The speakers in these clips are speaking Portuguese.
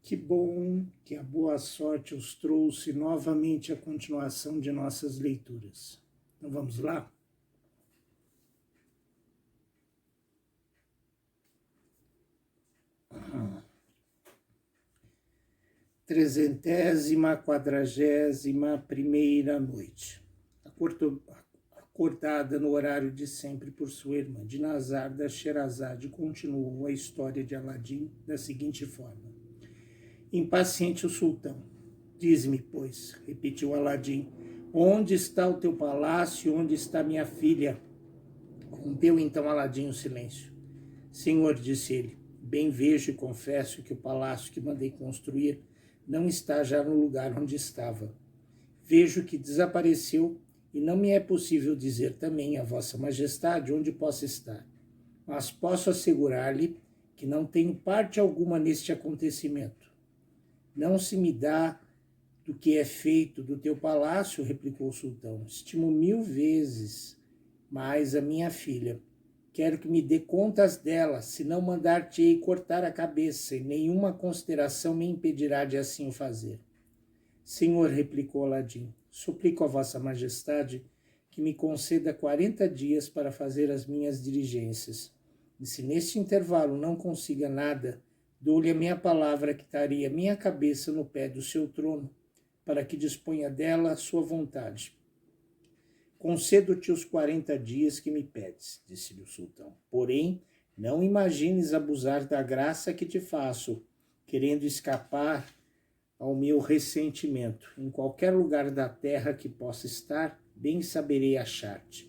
Que bom que a boa sorte os trouxe novamente a continuação de nossas leituras. Então vamos lá? Trezentésima, quadragésima primeira noite. Acordada no horário de sempre por sua irmã Dinazar da Sherazade, continuou a história de Aladim da seguinte forma. Impaciente o sultão. Diz-me, pois, repetiu Aladim, onde está o teu palácio, onde está minha filha? Rompeu então Aladim o silêncio. Senhor, disse ele, bem vejo e confesso que o palácio que mandei construir não está já no lugar onde estava. Vejo que desapareceu e não me é possível dizer também a vossa majestade onde possa estar. Mas posso assegurar-lhe que não tenho parte alguma neste acontecimento. Não se me dá do que é feito do teu palácio, replicou o sultão. Estimo 1000 vezes mais a minha filha. Quero que me dê contas dela, senão mandar-te-ei cortar a cabeça, e nenhuma consideração me impedirá de assim o fazer. Senhor, replicou Aladim, suplico a vossa majestade que me conceda 40 dias para fazer as minhas diligências. E se neste intervalo não consiga nada, dou-lhe a minha palavra que daria minha cabeça no pé do seu trono, para que disponha dela à sua vontade. Concedo-te os 40 dias que me pedes, disse-lhe o sultão. Porém, não imagines abusar da graça que te faço, querendo escapar ao meu ressentimento. Em qualquer lugar da terra que possa estar, bem saberei achar-te.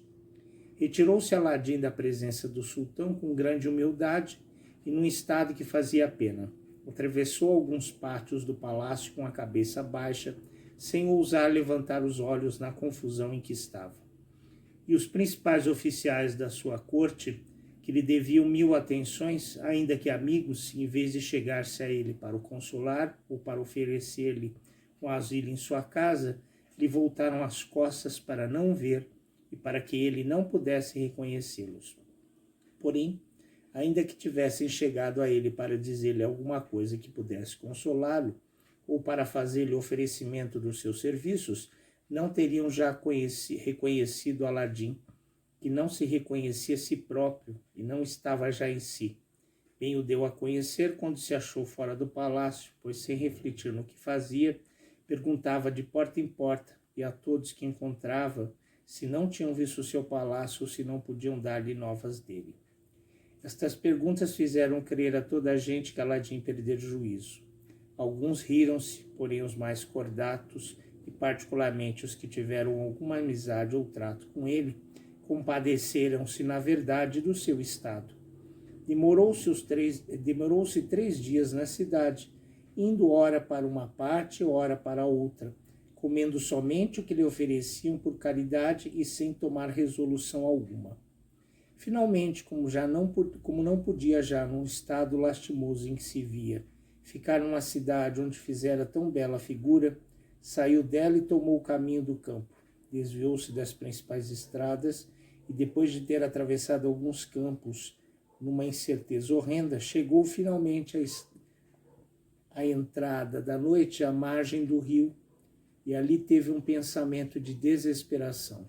Retirou-se Aladim da presença do sultão com grande humildade e num estado que fazia pena. Atravessou alguns pátios do palácio com a cabeça baixa, sem ousar levantar os olhos na confusão em que estava. E os principais oficiais da sua corte, que lhe deviam 1000 atenções, ainda que amigos, em vez de chegar-se a ele para o consolar ou para oferecer-lhe um asilo em sua casa, lhe voltaram as costas para não ver e para que ele não pudesse reconhecê-los. Porém, ainda que tivessem chegado a ele para dizer-lhe alguma coisa que pudesse consolá-lo, ou para fazer-lhe oferecimento dos seus serviços, não teriam já reconhecido Aladim, que não se reconhecia a si próprio e não estava já em si. Bem o deu a conhecer quando se achou fora do palácio, pois sem refletir no que fazia, perguntava de porta em porta e a todos que encontrava se não tinham visto o seu palácio ou se não podiam dar-lhe novas dele. Estas perguntas fizeram crer a toda a gente que Aladim perdera o juízo. Alguns riram-se, porém os mais cordatos, e particularmente os que tiveram alguma amizade ou trato com ele, compadeceram-se, na verdade, do seu estado. Demorou-se 3 dias na cidade, indo ora para uma parte, ora para outra, comendo somente o que lhe ofereciam por caridade e sem tomar resolução alguma. Finalmente, como não podia já, num estado lastimoso em que se via, ficar numa cidade onde fizera tão bela figura, saiu dela e tomou o caminho do campo. Desviou-se das principais estradas e, depois de ter atravessado alguns campos numa incerteza horrenda, chegou finalmente à entrada da noite à margem do rio e ali teve um pensamento de desesperação.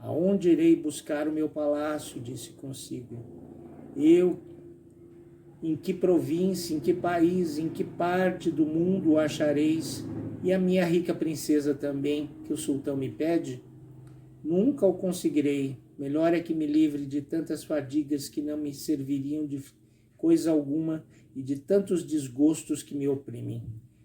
Aonde irei buscar o meu palácio? Disse consigo. Eu, em que província, em que país, em que parte do mundo o achareis? E a minha rica princesa também, que o sultão me pede? Nunca o conseguirei. Melhor é que me livre de tantas fadigas que não me serviriam de coisa alguma e de tantos desgostos que me oprimem.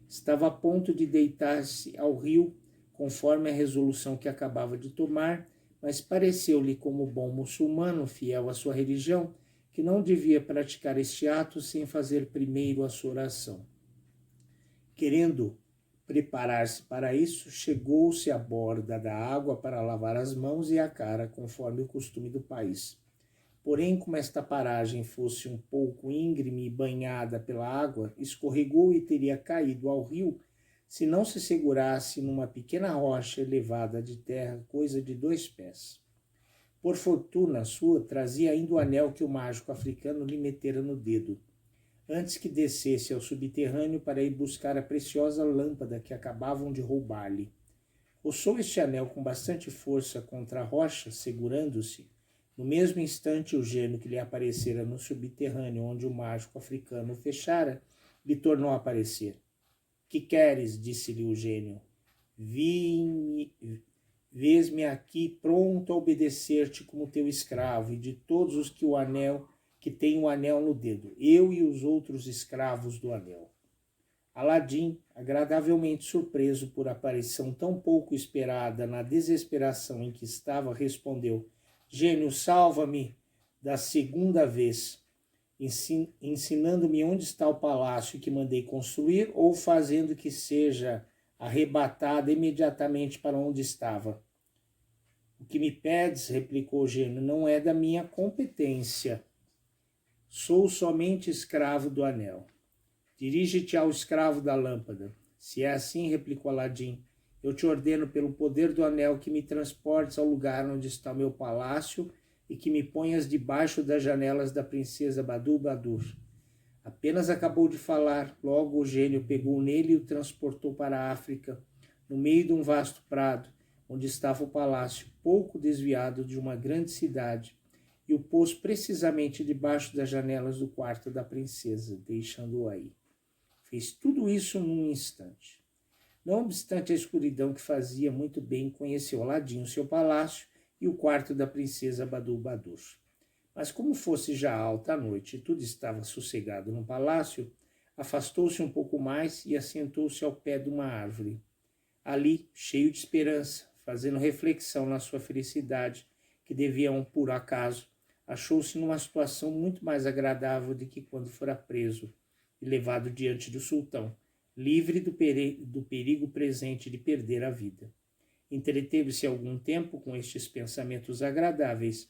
Estava a ponto de deitar-se ao rio, conforme a resolução que acabava de tomar, mas pareceu-lhe, como bom muçulmano, fiel à sua religião, que não devia praticar este ato sem fazer primeiro a sua oração. Querendo preparar-se para isso, chegou-se à borda da água para lavar as mãos e a cara, conforme o costume do país. Porém, como esta paragem fosse um pouco íngreme e banhada pela água, escorregou e teria caído ao rio se não se segurasse numa pequena rocha elevada de terra, coisa de 2 pés. Por fortuna sua, trazia ainda o anel que o mágico africano lhe metera no dedo. antes que descesse ao subterrâneo para ir buscar a preciosa lâmpada que acabavam de roubar-lhe. Roçou este anel com bastante força contra a rocha, segurando-se. No mesmo instante, o gênio que lhe aparecera no subterrâneo, onde o mágico africano o fechara, lhe tornou a aparecer. Que queres? Disse-lhe o gênio. Vês-me aqui pronto a obedecer-te como teu escravo, e de todos os que têm o anel no dedo, eu e os outros escravos do anel. Aladim, agradavelmente surpreso por aparição tão pouco esperada na desesperação em que estava, respondeu: Gênio, salva-me da segunda vez, ensinando-me onde está o palácio que mandei construir, ou fazendo que seja arrebatada imediatamente para onde estava. O que me pedes, replicou o gênio, não é da minha competência. Sou somente escravo do anel. Dirige-te ao escravo da lâmpada. Se é assim, replicou Aladim, eu te ordeno pelo poder do anel que me transportes ao lugar onde está o meu palácio e que me ponhas debaixo das janelas da princesa Badu-Badur. Apenas acabou de falar, logo o gênio pegou nele e o transportou para a África, no meio de um vasto prado, onde estava o palácio, pouco desviado de uma grande cidade, e o pôs precisamente debaixo das janelas do quarto da princesa, deixando-o aí. Fez tudo isso num instante. Não obstante a escuridão que fazia muito bem, conheceu Aladim o seu palácio e o quarto da princesa Badu-Badur. Mas como fosse já alta a noite e tudo estava sossegado no palácio, afastou-se um pouco mais e assentou-se ao pé de uma árvore. Ali, cheio de esperança, fazendo reflexão na sua felicidade, que devia a um puro acaso, achou-se numa situação muito mais agradável do que quando fora preso e levado diante do sultão, livre do perigo presente de perder a vida. Entreteve-se algum tempo com estes pensamentos agradáveis,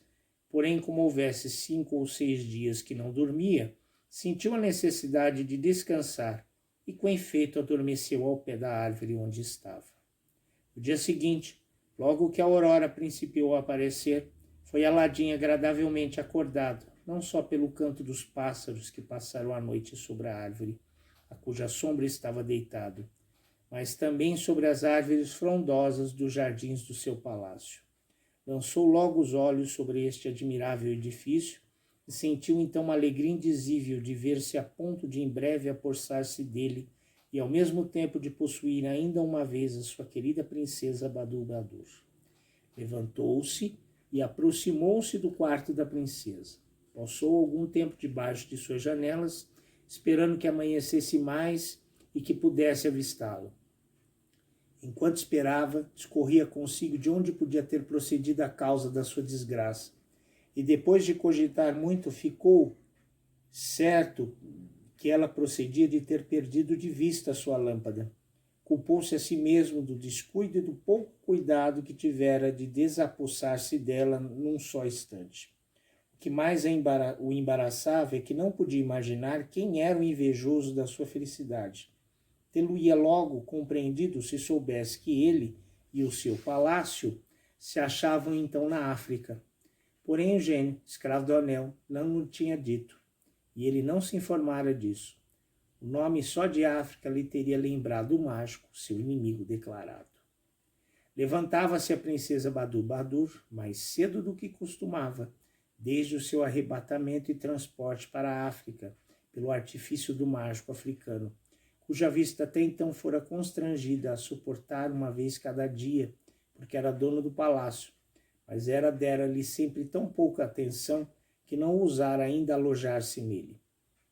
porém, como houvesse 5 ou 6 dias que não dormia, sentiu a necessidade de descansar e, com efeito, adormeceu ao pé da árvore onde estava. No dia seguinte, logo que a aurora principiou a aparecer, foi Aladim agradavelmente acordado, não só pelo canto dos pássaros que passaram a noite sobre a árvore, a cuja sombra estava deitado, mas também sobre as árvores frondosas dos jardins do seu palácio. Lançou logo os olhos sobre este admirável edifício e sentiu então uma alegria indizível de ver-se a ponto de em breve apossar-se dele e ao mesmo tempo de possuir ainda uma vez a sua querida princesa Badu-Badur. Levantou-se e aproximou-se do quarto da princesa. Passou algum tempo debaixo de suas janelas, esperando que amanhecesse mais e que pudesse avistá-lo. Enquanto esperava, discorria consigo de onde podia ter procedido a causa da sua desgraça. E depois de cogitar muito, ficou certo que ela procedia de ter perdido de vista a sua lâmpada. Culpou-se a si mesmo do descuido e do pouco cuidado que tivera de desapossar-se dela num só instante. O que mais o embaraçava é que não podia imaginar quem era o invejoso da sua felicidade. Tê-lo-ia logo compreendido se soubesse que ele e o seu palácio se achavam então na África. Porém o gênio, escravo do anel, não o tinha dito, e ele não se informara disso. O nome só de África lhe teria lembrado o mágico, seu inimigo declarado. Levantava-se a princesa Badu-Badur mais cedo do que costumava, desde o seu arrebatamento e transporte para a África, pelo artifício do mágico africano, cuja vista até então fora constrangida a suportar uma vez cada dia, porque era dona do palácio, mas dera-lhe sempre tão pouca atenção que não ousara ainda alojar-se nele.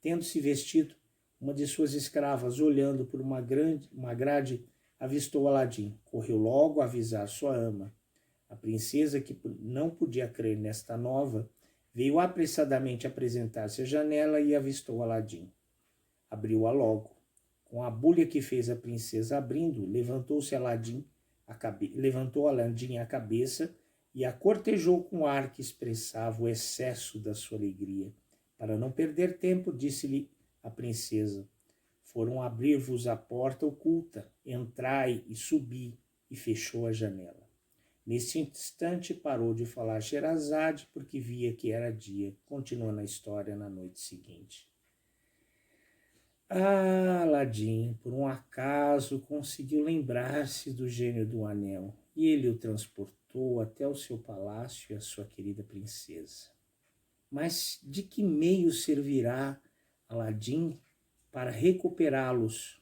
Tendo-se vestido, uma de suas escravas, olhando por uma grade, avistou Aladim. Correu logo a avisar sua ama. A princesa, que não podia crer nesta nova, veio apressadamente apresentar-se à janela e avistou Aladim. Abriu-a logo. Com a bulha que fez a princesa abrindo, levantou Aladim a cabeça e a cortejou com ar que expressava o excesso da sua alegria. Para não perder tempo, disse-lhe a princesa: foram abrir-vos a porta oculta, entrai e subi, e fechou a janela. Nesse instante parou de falar Sherazade, porque via que era dia. Continuando a história na noite seguinte. Aladim, por um acaso, conseguiu lembrar-se do gênio do anel e ele o transportou até o seu palácio e a sua querida princesa. Mas de que meio servirá Aladim para recuperá-los?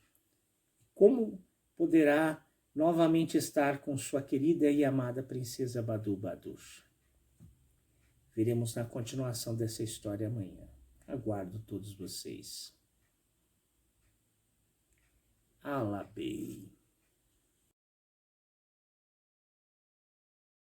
Como poderá novamente estar com sua querida e amada princesa Badulbadur? Veremos na continuação dessa história amanhã. Aguardo todos vocês. Alabei.